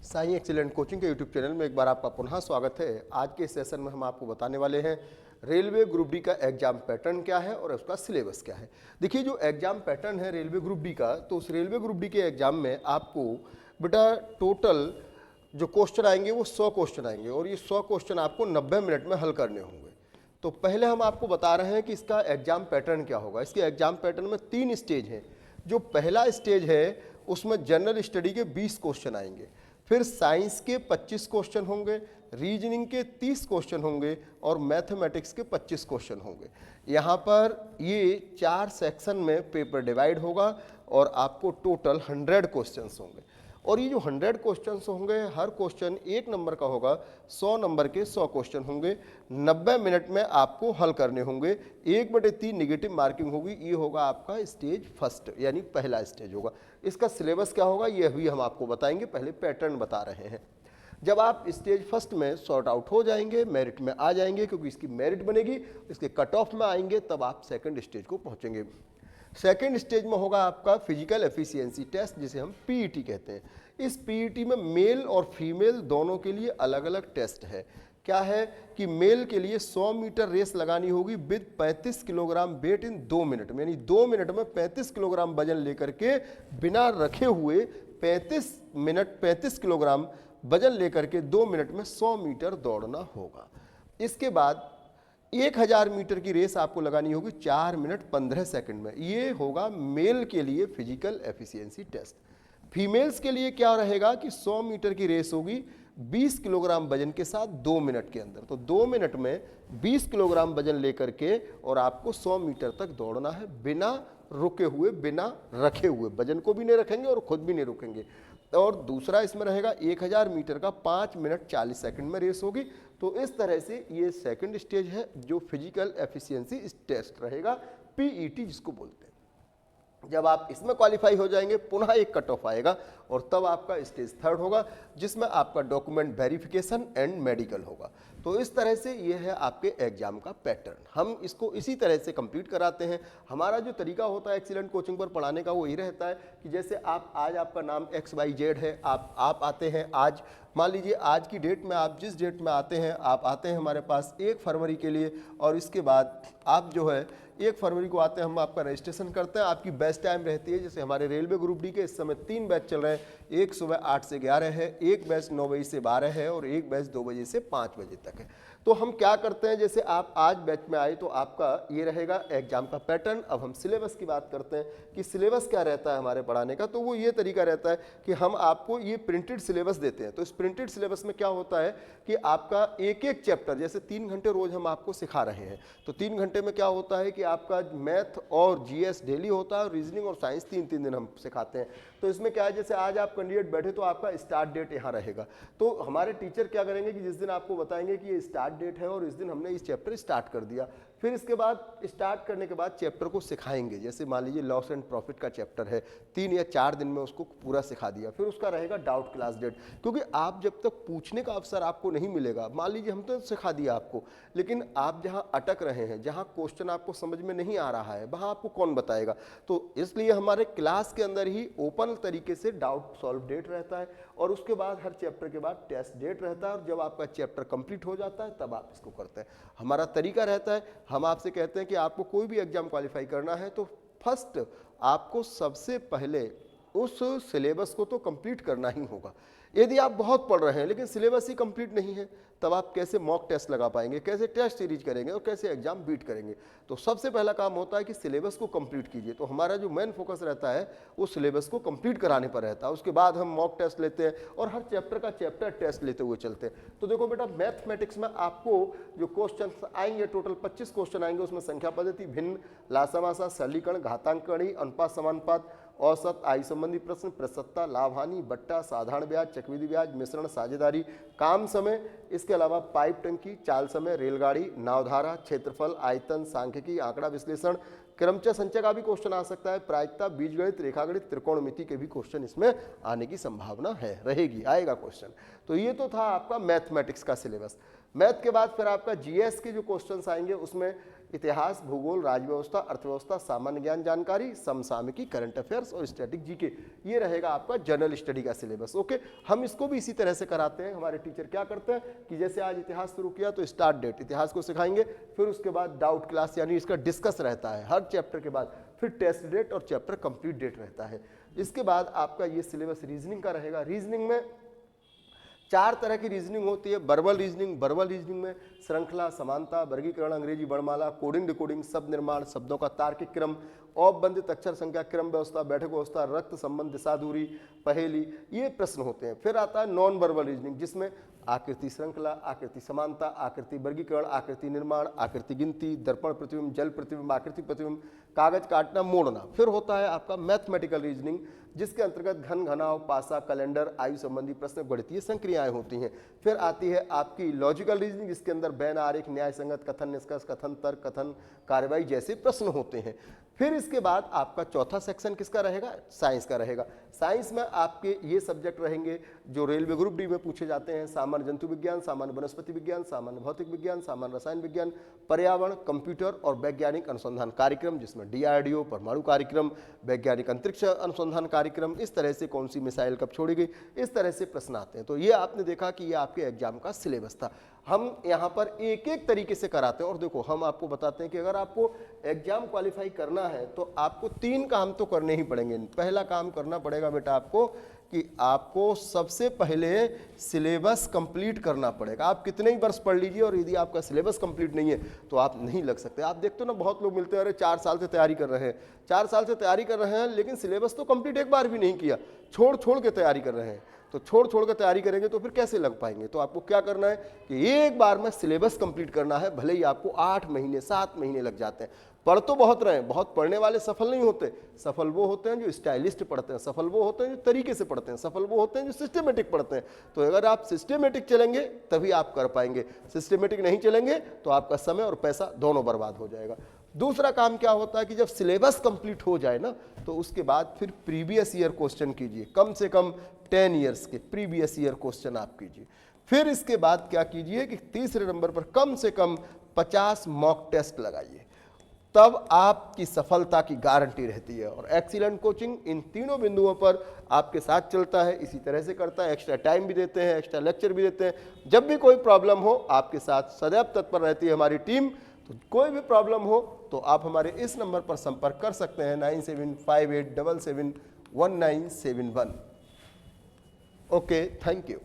Sai excellent coaching के YouTube channel में एक बार आपका पुनः स्वागत है। आज के सेशन में हम आपको बताने वाले हैं रेलवे ग्रुप डी का एग्जाम पैटर्न क्या है और उसका सिलेबस क्या है। देखिए, जो एग्जाम पैटर्न है रेलवे ग्रुप डी का, तो उस रेलवे ग्रुप डी के एग्जाम में आपको बेटा टोटल जो क्वेश्चन आएंगे वो 100 क्वेश्चन आएंगे और ये 100 क्वेश्चन आपको 90 मिनट में हल करने होंगे। तो पहले हम आपको बता रहे हैं कि इसका एग्जाम पैटर्न क्या होगा। इसके एग्जाम पैटर्न में 3 स्टेज हैं। जो पहला स्टेज है उसमें जनरल स्टडी के 20 क्वेश्चन आएंगे, फिर साइंस के 25 क्वेश्चन होंगे, रीजनिंग के 30 क्वेश्चन होंगे और मैथमेटिक्स के 25 क्वेश्चन होंगे। यहाँ पर ये 4 सेक्शन में पेपर डिवाइड होगा और आपको टोटल 100 क्वेश्चंस होंगे। और ये जो 100 क्वेश्चंस होंगे, हर क्वेश्चन 1 नंबर का होगा, 100 नंबर के 100 क्वेश्चन होंगे, 90 मिनट में आपको हल करने होंगे। 1/3 नेगेटिव मार्किंग होगी। ये होगा आपका स्टेज फर्स्ट, यानी पहला स्टेज होगा। इसका सिलेबस क्या होगा ये भी हम आपको बताएंगे, पहले पैटर्न बता रहे हैं। जब आप स्टेज फर्स्ट में सॉर्ट आउट हो जाएंगे, मेरिट में आ जाएंगे, क्योंकि इसकी मेरिट बनेगी, इसके कट ऑफ में आएंगे, तब आप सेकंड स्टेज को पहुंचेंगे। सेकेंड स्टेज में होगा आपका फिजिकल एफिशिएंसी टेस्ट, जिसे हम पीईटी कहते हैं। इस पीईटी में मेल और फीमेल दोनों के लिए अलग अलग टेस्ट है। क्या है कि मेल के लिए 100 मीटर रेस लगानी होगी with 35 kilogram weight in 2 minute में, यानी 2 मिनट में 35 किलोग्राम वजन लेकर के बिना रखे हुए 35 किलोग्राम वजन लेकर के 2 मिनट में 100 मीटर दौड़ना होगा। इसके बाद 1000 मीटर की रेस आपको लगानी होगी 4 मिनट 15 सेकंड में। ये होगा मेल के लिए फिजिकल एफिशिएंसी टेस्ट। फीमेल्स के लिए क्या रहेगा कि 100 मीटर की रेस होगी 20 किलोग्राम वजन के साथ 2 मिनट के अंदर। तो 2 मिनट में 20 किलोग्राम वजन लेकर के और आपको 100 मीटर तक दौड़ना है, बिना रुके हुए, बिना रखे हुए। वजन को भी नहीं रखेंगे और खुद भी नहीं रुकेंगे। और दूसरा इसमें रहेगा 1000 मीटर का 5 मिनट 40 सेकंड में रेस होगी। तो इस तरह से ये सेकंड स्टेज है, जो फिजिकल एफिशिएंसी टेस्ट रहेगा, पीईटी जिसको बोलते हैं। जब आप इसमें क्वालिफाई हो जाएंगे, पुनः एक कट ऑफ आएगा और तब आपका स्टेज थर्ड होगा, जिसमें आपका डॉक्यूमेंट वेरिफिकेशन एंड मेडिकल होगा। तो इस तरह से ये है आपके एग्जाम का पैटर्न। हम इसको इसी तरह से कंप्लीट कराते हैं। हमारा जो तरीका होता है एक्सीलेंट कोचिंग पर पढ़ाने का, वो यही रहता है कि जैसे आज आपका नाम XYZ है, आप आते हैं आज, मान लीजिए आज की डेट में आप जिस डेट में आते हैं, आप आते हैं हमारे पास 1 फरवरी के लिए, और इसके बाद आप जो है 1 फरवरी को आते हैं, हम आपका रजिस्ट्रेशन करते हैं। आपकी बैच टाइम रहती है, जैसे हमारे रेलवे ग्रुप डी के इस समय 3 बैच चल रहे हैं। एक सुबह 8 से 11 है, एक बैच 9 बजे से 12 है और एक बैच 2 बजे से 5 बजे तक है। तो हम क्या करते हैं, जैसे आप आज बैच में आए तो आपका ये रहेगा एग्जाम का पैटर्न। अब हम सिलेबस की बात करते हैं कि सिलेबस क्या रहता है हमारे पढ़ाने का। तो वो ये तरीका रहता है कि हम आपको ये प्रिंटेड सिलेबस देते हैं। तो इस प्रिंटेड सिलेबस में क्या होता है कि आपका एक एक चैप्टर, जैसे 3 घंटे रोज हम आपको सिखा रहे हैं, तो 3 घंटे में क्या होता है कि आपका मैथ और जीएस डेली होता है और रीजनिंग और साइंस 3-3 दिन हम सिखाते हैं। तो इसमें क्या है, जैसे आज आप कैंडिडेट बैठे तो आपका स्टार्ट डेट यहाँ रहेगा। तो हमारे टीचर क्या करेंगे कि जिस दिन आपको बताएंगे कि ये स्टार्ट डेट है और इस दिन हमने इस चैप्टर स्टार्ट कर दिया, फिर इसके बाद स्टार्ट करने के बाद चैप्टर को सिखाएंगे। जैसे मान लीजिए लॉस एंड प्रॉफिट का चैप्टर है, 3 या 4 दिन में उसको पूरा सिखा दिया। फिर उसका रहेगा डाउट क्लास डेट, क्योंकि आप जब तक पूछने का अवसर आपको नहीं मिलेगा, मान लीजिए हम तो सिखा दिया आपको, लेकिन आप जहाँ अटक रहे हैं, जहाँ क्वेश्चन आपको समझ में नहीं आ रहा है, वहाँ आपको कौन बताएगा। तो इसलिए हमारे क्लास के अंदर ही ओपन तरीके से डाउट सॉल्व डेट रहता है और उसके बाद हर चैप्टर के बाद टेस्ट डेट रहता है। और जब आपका चैप्टर कंप्लीट हो जाता है तब आप इसको करते हैं। हमारा तरीका रहता है, हम आपसे कहते हैं कि आपको कोई भी एग्जाम क्वालिफाई करना है तो फर्स्ट आपको सबसे पहले उस सिलेबस को तो कंप्लीट करना ही होगा। यदि आप बहुत पढ़ रहे हैं लेकिन सिलेबस ही कंप्लीट नहीं है, तब आप कैसे मॉक टेस्ट लगा पाएंगे, कैसे टेस्ट सीरीज करेंगे और कैसे एग्जाम बीट करेंगे। तो सबसे पहला काम होता है कि सिलेबस को कंप्लीट कीजिए। तो हमारा जो मेन फोकस रहता है वो सिलेबस को कंप्लीट कराने पर रहता है। उसके बाद हम मॉक टेस्ट लेते हैं और हर चैप्टर का चैप्टर टेस्ट लेते हुए चलते हैं। तो देखो बेटा, मैथमेटिक्स में आपको जो क्वेश्चन आएंगे, टोटल 25 क्वेश्चन आएंगे। उसमें संख्या पद्धति, भिन्न, लासामासा, सरलीकरण, घातांकगणित, अनुपात समानुपात, औसत, आय संबंधी प्रश्न, प्रसन्नता, लाभ हानि, बट्टा, साधारण ब्याज, चक्रवृद्धि ब्याज, मिश्रण, साझेदारी, काम समय, इसके अलावा पाइप टंकी, चाल समय, रेलगाड़ी, नावधारा, क्षेत्रफल, आयतन, सांख्यिकी, आंकड़ा विश्लेषण, क्रमचय संचय का भी क्वेश्चन आ सकता है, प्रायिकता, बीजगणित, रेखागणित, त्रिकोणमिति के भी क्वेश्चन इसमें आने की संभावना है, रहेगी, आएगा क्वेश्चन। तो ये तो था आपका मैथमेटिक्स का सिलेबस। मैथ के बाद फिर आपका जीएस के जो क्वेश्चंस आएंगे, उसमें इतिहास, भूगोल, राजव्यवस्था, अर्थव्यवस्था, सामान्य ज्ञान जानकारी, समसामयिकी, करंट अफेयर्स और स्टैटिक जीके। ये रहेगा आपका जनरल स्टडी का सिलेबस। ओके, हम इसको भी इसी तरह से कराते हैं। हमारे टीचर क्या करते हैं कि जैसे आज इतिहास शुरू किया तो स्टार्ट डेट इतिहास को सिखाएंगे, फिर उसके बाद डाउट क्लास यानी इसका डिस्कस रहता है हर चैप्टर के बाद, फिर टेस्ट डेट और चैप्टर कंप्लीट डेट रहता है। इसके बाद आपका ये सिलेबस रीजनिंग का रहेगा। रीजनिंग में 4 तरह की रीजनिंग होती है। वर्बल रीजनिंग में श्रृंखला, समानता, वर्गीकरण, अंग्रेजी वर्णमाला, कोडिंग, डिकोडिंग, शब्द निर्माण, शब्दों का तार्किक क्रम, औपबंधित अक्षर संख्या, क्रम व्यवस्था, बैठक व्यवस्था, रक्त संबंध, दिशा दूरी, पहेली, ये प्रश्न होते हैं। फिर आता है नॉन वर्बल रीजनिंग, जिसमें आकृति श्रृंखला, आकृति समानता, आकृति वर्गीकरण, आकृति निर्माण, आकृति गिनती, दर्पण प्रतिबिंब, जल प्रतिबिंब, आकृति प्रतिबिंब, कागज काटना, मोड़ना। फिर होता है आपका मैथमेटिकल रीजनिंग, जिसके अंतर्गत घन, घनाव, पासा, कैलेंडर, आयु संबंधी प्रश्न, गणितीय संक्रियाएं होती हैं। फिर आती है आपकी लॉजिकल रीजनिंग, जिसके अंदर बैन, आरेख, न्याय संगत, कथन, निष्कर्ष, कथन, तर्क, कथन, कार्रवाई जैसे प्रश्न होते हैं। फिर इसके बाद आपका चौथा सेक्शन किसका रहेगा? साइंस का रहेगा। साइंस में आपके ये सब्जेक्ट रहेंगे जो रेलवे ग्रुप डी में पूछे जाते हैं: सामान्य जंतु विज्ञान, सामान्य वनस्पति विज्ञान, सामान्य भौतिक विज्ञान, सामान्य रसायन विज्ञान, पर्यावरण, कंप्यूटर और वैज्ञानिक अनुसंधान कार्यक्रम, जिसमें DRDO, परमाणु कार्यक्रम, वैज्ञानिक अंतरिक्ष अनुसंधान कार्यक्रम, इस तरह से कौन सी मिसाइल कब छोड़ी गई, इस तरह से प्रश्न आते हैं। तो ये आपने देखा कि ये आपके एग्जाम का सिलेबस था। हम यहाँ पर एक एक तरीके से कराते हैं। और देखो, हम आपको बताते हैं कि अगर आपको एग्जाम क्वालिफाई करना है तो आपको 3 काम तो करने ही पड़ेंगे। पहला काम करना पड़ेगा बेटा आपको कि आपको सबसे पहले सिलेबस कंप्लीट करना पड़ेगा। आप कितने ही वर्ष पढ़ लीजिए और यदि आपका सिलेबस कंप्लीट नहीं है तो आप नहीं लग सकते। आप देखते हो ना, बहुत लोग मिलते हैं, अरे 4 साल से तैयारी कर रहे हैं, 4 साल से तैयारी कर रहे हैं, लेकिन सिलेबस तो कंप्लीट एक बार भी नहीं किया, छोड़ के तैयारी कर रहे हैं। तो छोड़ के तैयारी करेंगे तो फिर कैसे लग पाएंगे? तो आपको क्या करना है कि एक बार में सिलेबस कंप्लीट करना है। भले ही आपको 8 महीने 7 महीने लग जाते हैं। पढ़ तो बहुत रहे हैं, बहुत पढ़ने वाले सफल नहीं होते। सफल वो होते हैं जो स्टाइलिस्ट पढ़ते हैं, सफल वो होते हैं जो तरीके से पढ़ते हैं, सफल वो होते हैं जो सिस्टमेटिक पढ़ते हैं। तो अगर आप सिस्टमेटिक चलेंगे तभी आप कर पाएंगे, सिस्टमेटिक नहीं चलेंगे तो आपका समय और पैसा दोनों बर्बाद हो जाएगा। दूसरा काम क्या होता है कि जब सिलेबस कंप्लीट हो जाए ना, तो उसके बाद फिर प्रीवियस ईयर क्वेश्चन कीजिए, कम से कम 10 ईयर्स के प्रीवियस ईयर क्वेश्चन आप कीजिए। फिर इसके बाद क्या कीजिए कि तीसरे नंबर पर कम से कम 50 मॉक टेस्ट लगाइए, तब आपकी सफलता की गारंटी रहती है। और एक्सीलेंट कोचिंग इन तीनों बिंदुओं पर आपके साथ चलता है, इसी तरह से करता है। एक्स्ट्रा टाइम भी देते हैं, एक्स्ट्रा लेक्चर भी देते हैं। जब भी कोई प्रॉब्लम हो, आपके साथ सदैव तत्पर रहती है हमारी टीम। तो कोई भी प्रॉब्लम हो तो आप हमारे इस नंबर पर संपर्क कर सकते हैं, 9758771971। Okay, thank you.